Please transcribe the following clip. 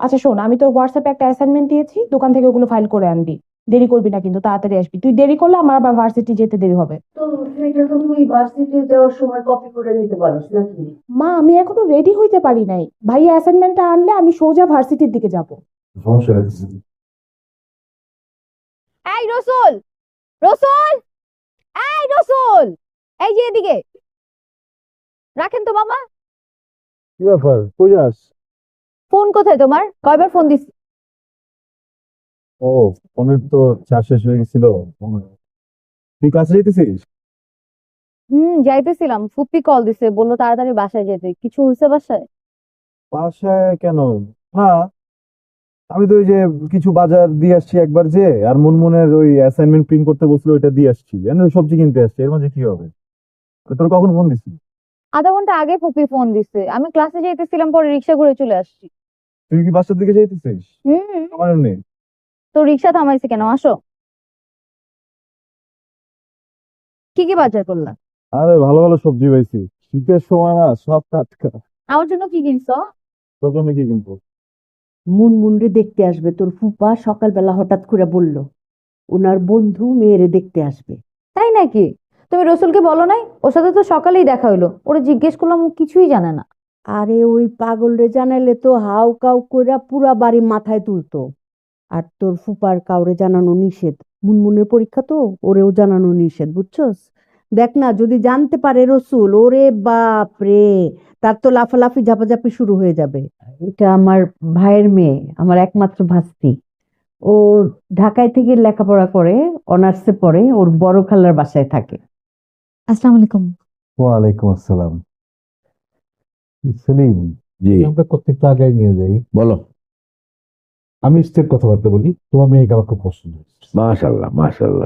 আচ্ছা শোন, আমি তোর হোয়াটসঅ্যাপে একটা অ্যাসাইনমেন্ট দিয়েছি, দোকান থেকে ওগুলো ফাইল করে আনবি। দেরি করবি না কিন্তু, তাড়াতাড়ি আসবি। তুই দেরি করলে আমার আবার ভার্সিটি যেতে দেরি হবে। তো এটা তো তুই ভার্সিটি যাওয়ার সময় কপি করে নিতে পারিস নাকি? মা, আমি এখনো রেডি হইতে পারি নাই। ভাইয়া অ্যাসাইনমেন্টটা আনলে আমি সোজা ভার্সিটির দিকে যাব। সমস্যা হয়েছে। এই রসুল, রসুল, এই রসুল, এই যে এদিকে রাখেন তো মামা। কি ব্যাপার, কই যাস? ফোন কোথায় তোমার? কয়বার ফোন দিছি। ও, ফোনের তো চার্জ শেষ হয়ে গেছিল। তুই কাছে যেতেছিস? যাইতেছিলাম, ফুপি কল দিছে, বললো তাড়াতাড়ি বাসায় যেতে। কিছু হয়েছে বাসায়? বাসায় কেন? না, আমি তো ওই যে কিছু বাজার দিয়ে আসছি একবার, যে আর মুনমুনের ওই অ্যাসাইনমেন্ট প্রিন্ট করতে বসলো, ওইটা দিয়ে আসছি, সবজি কিনতে আসছি। এর মাঝে কি হবে? তো তোর কখন ফোন দিছি? আধা ঘন্টা আগে ফুপি ফোন দিছে, আমি ক্লাসে যাইতেছিলাম, পরে রিক্সা করে চলে আসছি। তুই কি বাসার দিকে যাইতেছিস? হুম। আমার নেই। তো রিক্সা থামাইছে কেন? আসো। কি কি বাজার করলা? আরে ভালো ভালো সবজি পাইছি, শীতের সময় না, সব টাটকা। আমার জন্য কি কিনছো? তোর জন্য কি কিনবো? মুনমুনরে দেখতে আসবে তোর ফুপা, সকালবেলা হঠাৎ করে বলল ওনার বন্ধু মেয়েরে দেখতে আসবে। তাই নাকি? তুমি রসুলকে বলো নাই? ওর সাথে তো সকালেই দেখা হইলো, ওরে জিজ্ঞেস করলাম, ও কিছুই জানে না। আরে ওই পাগল রে জানাইলে তো হাউ কাউ কইরা পুরা বাড়ি মাথায় তুলতো। আর তোর ফুপার কাউরে জানানো নিষেধ। মুনমুনের পরীক্ষা তো, ওরেও জানানো নিষেধ, বুঝছস? দেখ না, যদি জানতে পারে রসুল, ওরে বাপ রে, তার তো লাফালাফি ঝাপাঝাপি শুরু হয়ে যাবে। এটা আমার ভাইয়ের মেয়ে, আমার একমাত্র ভাস্তি। ও ঢাকায় থেকে লেখাপড়া করে, অনার্সে পড়ে, ওর বড় খালার বাসায় থাকে। আসসালামু আলাইকুম। ওয়ালাইকুম আসসালাম। সেলিম, জি, আমরা কতটা আগে নিয়ে যাই। বলো। আমি স্টেট কথাবার্তা বলি, তোমার মেয়েকে আমার খুব পছন্দ হয়েছে। মাশাল্লাহ, মাশাল্লাহ।